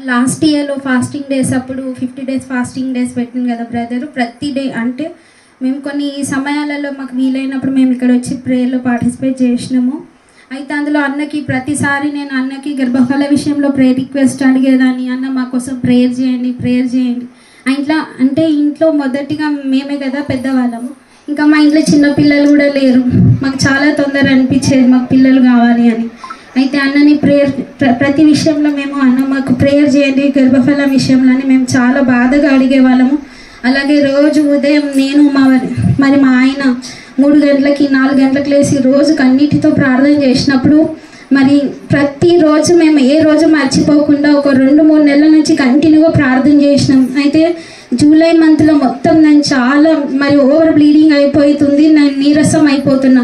Last ఇయర్లో fasting days అప్పుడు 50 days fasting days పెట్టింది కదా బ్రదరు. ప్రతి డే అంటే మేము కొన్ని సమయాలలో మాకు వీలైనప్పుడు మేము ఇక్కడ వచ్చి ప్రేయర్లో పార్టిసిపేట్ చేసినాము. అయితే అందులో అన్నకి ప్రతిసారి నేను అన్నకి గర్భఫల విషయంలో ప్రేయర్ రిక్వెస్ట్ అడిగేదాన్ని. అన్న మా కోసం ప్రేయర్ చేయండి ఇంట్లో మొదటిగా మేమే కదా పెద్దవాళ్ళము, ఇంకా మా ఇంట్లో చిన్న పిల్లలు కూడా లేరు. మాకు చాలా తొందర అనిపించేది మాకు పిల్లలు కావాలి అని. అయితే అన్నని ప్రేయర్ ప్రతి విషయంలో మేము అన్న మాకు ప్రేయర్ చేయండి గర్భఫలం విషయంలో అని మేము చాలా బాధగా అడిగేవాళ్ళము. అలాగే రోజు ఉదయం నేను మరి మా ఆయన 3 గంటలకి 4 గంటలకు లేచి రోజు కన్నీటితో ప్రార్థన చేసినప్పుడు మరి ప్రతిరోజు మేము ఏ రోజు మర్చిపోకుండా ఒక 2-3 నెలల నుంచి కంటిన్యూగా ప్రార్థన చేసినాం. అయితే జూలై మంత్లో మొత్తం నేను చాలా మరి ఓవర్ బ్లీడింగ్ అయిపోతుంది, నేను నీరసం అయిపోతున్నా.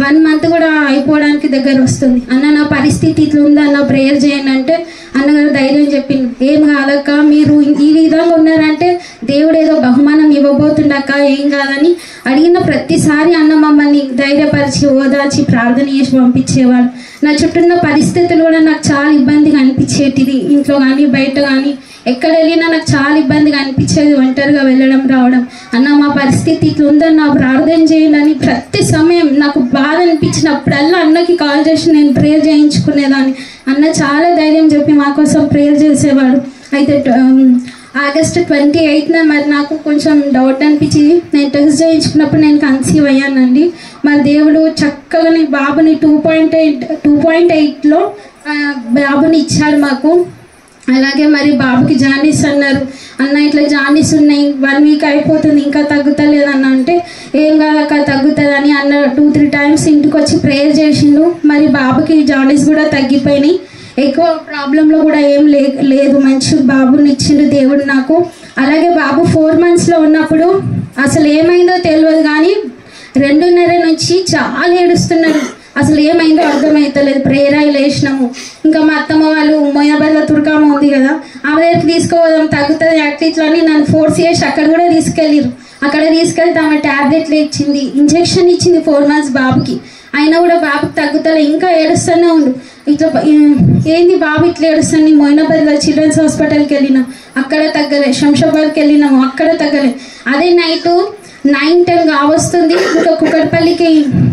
1 month కూడా అయిపోవడానికి దగ్గర వస్తుంది. అన్న నా పరిస్థితి ఇట్లా ఉందా, అన్న ప్రేయర్ చేయండి అంటే అన్నగారు ధైర్యం చెప్పింది, ఏం కాదక్క మీరు ఈ విధంగా ఉన్నారంటే దేవుడు ఏదో బహుమానం ఇవ్వబోతుండక్క, ఏం కాదని అడిగిన ప్రతిసారి అన్న మమ్మల్ని ధైర్యపరిచి ఓదార్చి ప్రార్థన చేసి పంపించేవాడు. నా చుట్టూ ఉన్న పరిస్థితులు కూడా నాకు చాలా ఇబ్బందిగా అనిపించేటిది. ఇంట్లో కానీ బయట కానీ ఎక్కడ వెళ్ళినా నాకు చాలా ఇబ్బందిగా అనిపించేది, ఒంటరిగా వెళ్ళడం రావడం. అన్న మా పరిస్థితి ఇట్లా ఉందని నా ప్రార్థన చేయండి అని ప్రతి సమయం నాకు బాధ అనిపించినప్పుడల్లా అన్నకి కాల్ చేసి నేను ప్రేయర్ చేయించుకునేదాన్ని. అన్న చాలా ధైర్యం చెప్పి మా కోసం ప్రేయర్ చేసేవాడు. అయితే ఆగస్ట్ 28న మరి నాకు కొంచెం డౌట్ అనిపించి నేను టెస్ట్ చేయించుకున్నప్పుడు నేను కన్సీవ్ అయ్యానండి. మరి దేవుడు చక్కగా బాబుని 2.8లో బాబుని ఇచ్చాడు మాకు. అలాగే మరి బాబుకి జాండీస్ అన్నారు. అన్న ఇట్లా జాండీస్ ఉన్నాయి, 1 week అయిపోతుంది ఇంకా తగ్గుతలేదు అన్న అంటే ఏం కాదక్క తగ్గుతుందని అన్న 2-3 times ఇంటికి వచ్చి ప్రేయర్ చేసిండు. మరి బాబుకి జాండీస్ కూడా తగ్గిపోయినాయి, ఎక్కువ ప్రాబ్లంలో కూడా ఏం లేదు, మంచి బాబుని ఇచ్చిండు దేవుడు నాకు. అలాగే బాబు 4 monthsలో ఉన్నప్పుడు అసలు ఏమైందో తెలియదు కానీ 2.5 నుంచి చాలా ఏడుస్తున్నాడు. అసలు ఏమైందో అర్థమవుతలేదు. ప్రేయర్ అయి లేచినాము. ఇంకా మా అత్తమ్మ వాళ్ళు మొయాబాద్లో తుర్కామ ఉంది కదా, ఆమె దగ్గరికి తీసుకోవదాం తగ్గుతుంది అట్లా అని నన్ను ఫోర్స్ చేసి అక్కడ కూడా తీసుకెళ్ళిరు. అక్కడ తీసుకెళ్తే ఆమె ట్యాబ్లెట్లు ఇచ్చింది, ఇంజెక్షన్ ఇచ్చింది 4 months బాబుకి. అయినా కూడా బాబుకి తగ్గుతలే, ఇంకా ఏడుస్తూనే ఉండు. ఇట్లా ఏంది బాబు ఇట్లా ఏడుస్తుంది. మొయినాబాద్లో చిల్డ్రన్స్ హాస్పిటల్కి వెళ్ళినాం, అక్కడ తగ్గలే. శంషాబాద్కి వెళ్ళినాము, అక్కడ తగ్గలే. అదే నైట్ 9-10 కావస్తుంది. ఇంకా కుక్కడపల్లికి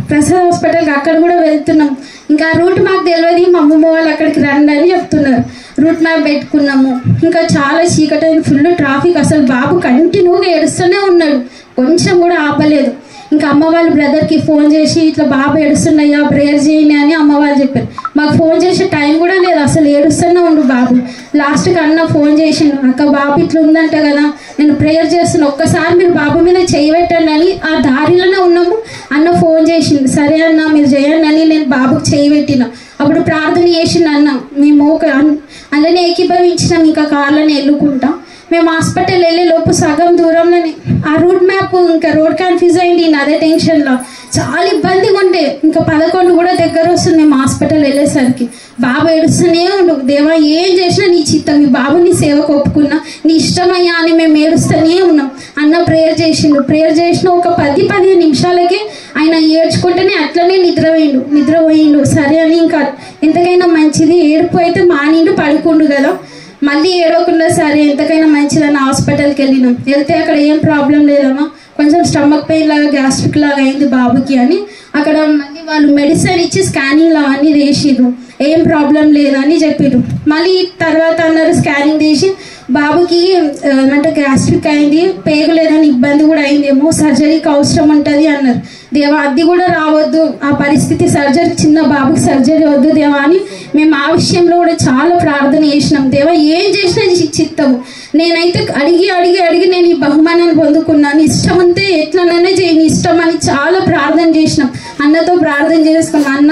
ప్రసాద్ హాస్పిటల్కి అక్కడ కూడా వెళ్తున్నాం. ఇంకా రూట్ మాకు తెలియదు, మా అమ్మమ్మ వాళ్ళు అక్కడికి రండి అని చెప్తున్నారు. రూట్ మ్యాప్ పెట్టుకున్నాము. ఇంకా చాలా చీకటి, ఫుల్ ట్రాఫిక్. అసలు బాబు కంటిన్యూగా ఏడుస్తూనే ఉన్నాడు, కొంచెం కూడా ఆపలేదు. ఇంకా అమ్మ వాళ్ళ బ్రదర్కి ఫోన్ చేసి ఇట్లా బాబు ఏడుస్తున్నాయా ప్రేయర్ చేయండి అని అమ్మ వాళ్ళు చెప్పారు. మాకు ఫోన్ చేసే టైం కూడా లేదు, అసలు ఏడుస్తూనే ఉండు బాబు. లాస్ట్కి అన్న ఫోన్ చేసిండు, అక్క బాబు ఇట్లా ఉందంట కదా, నేను ప్రేయర్ చేస్తున్నా, ఒక్కసారి మీరు బాబు మీద చేయబెట్టండి అని. ఆ దారిలోనే ఉన్నాము, అన్న ఫోన్ చేసిండు, సరే అన్న మీరు చేయండి అని నేను బాబుకి చేయబెట్టిన. అప్పుడు ప్రార్థన చేసిండు అన్న. మేము అలానే ఏకీభవించినాం. ఇంకా కార్లోనే వెళ్ళుకుంటాం. మేము హాస్పిటల్ వెళ్ళే లోపు సగం దూరంలోనే ఆ రూట్ మ్యాప్ ఇంకా రోడ్ కన్ఫ్యూజ్ అయింది. అదే టెన్షన్లో చాలా ఇబ్బందిగా ఉండే. ఇంకా 11 కూడా దగ్గర వస్తుంది మేము హాస్పిటల్ వెళ్ళేసరికి. బాబు ఏడుస్తూనే ఉండు, దేవా ఏం చేసినా నీ చిత్తం, ఈ బాబుని సేవకు ఒప్పుకున్నా, నీ ఇష్టమయ్యా అని మేము ఏడుస్తూనే ఉన్నాం. అన్న ప్రేయర్ చేసిండు. ప్రేయర్ చేసిన ఒక 10-15 నిమిషాలకే ఆయన ఏడ్చుకుంటేనే అట్లనే నిద్రపోయిండు. సరే అని ఇంకా ఎంతకైనా మంచిది, ఏడుపు అయితే మానిండు పడుకుండు కదా, మళ్ళీ ఏడవకుండా సరే ఎంతకైనా మంచిదని హాస్పిటల్కి వెళ్ళినాం. వెళ్తే అక్కడ ఏం ప్రాబ్లం లేదమ్మా, కొంచెం స్టమక్ పెయిన్ లాగా గ్యాస్ట్రిక్ లాగా అయింది బాబుకి అని. అక్కడ మళ్ళీ వాళ్ళు మెడిసిన్ ఇచ్చి స్కానింగ్ అవన్నీ చేసిర్రు, ఏం ప్రాబ్లం లేదని చెప్పిర్రు. మళ్ళీ తర్వాత అన్నారు స్కానింగ్ తీసి బాబుకి అంటే గ్యాస్ట్రిక్ అయింది, పేగలేదని ఇబ్బంది కూడా అయిందేమో, సర్జరీకి అవసరం ఉంటుంది అన్నారు. దేవా అది కూడా రావద్దు, ఆ పరిస్థితి సర్జరీ, చిన్న బాబుకి సర్జరీ వద్దు దేవా అని మేము ఆ విషయంలో కూడా చాలా ప్రార్థన చేసినాం. దేవా ఏం చేసినా చిత్తము, నేనైతే అడిగి నేను ఈ బహుమానాన్ని పొందుకున్నాను, ఇష్టం అంతే ఎట్లనైనా చేయని ఇష్టం అని చాలా ప్రార్థన చేసినాం. అన్నతో ప్రార్థన చేసుకున్నాం. అన్న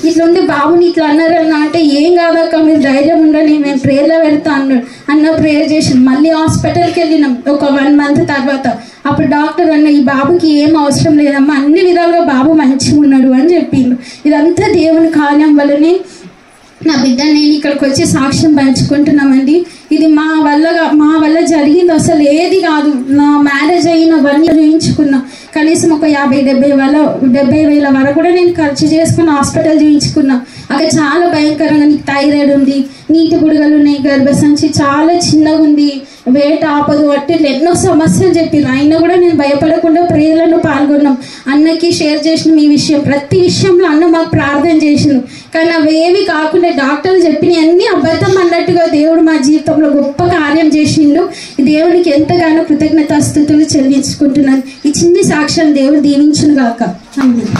ఇట్లా ఉండి బాబుని ఇట్లా అన్నారన్న అంటే ఏం కాదక్క మీరు ధైర్యం ఉండాలి, మేము ప్రేయర్లో పెడతా అన్నాడు. అన్న ప్రేయర్ చేసినాం. మళ్ళీ హాస్పిటల్కి వెళ్ళినాం ఒక 1 month తర్వాత. అప్పుడు డాక్టర్ అన్న ఈ బాబుకి ఏం అవసరం లేదమ్మా, అన్ని విధాలుగా బాబు మంచిగా ఉన్నాడు అని చెప్పిండు. ఇదంతా దేవుని కార్యం వల్లనే నా బిడ్డ నేను ఇక్కడికి వచ్చి సాక్ష్యం పంచుకుంటున్నామండి. ఇది మా వల్ల జరిగింది అసలు ఏది కాదు. నా మ్యారేజ్ అయిన 1 year చూయించుకున్నా, కనీసం ఒక 50,000 వరకు కూడా నేను ఖర్చు చేసుకుని హాస్పిటల్ చూయించుకున్నా. అక్కడ చాలా భయంకరంగా నీకు థైరాయిడ్ ఉంది, నీటి బుడగలు ఉన్నాయి, గర్భసంచి చాలా చిన్నగా ఉంది, వెయిట్ ఆపదు, అట్టి ఎన్నో సమస్యలు చెప్పిర్రు. అయినా కూడా నేను భయపడకుండా ప్రేయర్లను పాల్గొన్నాం. అన్నకి షేర్ చేసిన మీ విషయం, ప్రతి విషయంలో అన్న మాకు ప్రార్థన చేసిండు. కానీ అవేవి కాకుండా డాక్టర్లు చెప్పిన అన్ని అబద్ధం అన్నట్టుగా దేవుడు మా జీవితంలో గొప్ప కార్యం చేసిండు. దేవునికి ఎంతగానో కృతజ్ఞతాస్తుతులు చెల్లించుకుంటున్నాను. ఈ చిన్ని సాక్ష్యం దేవుడు దీవించును గాక. ఆమేన్.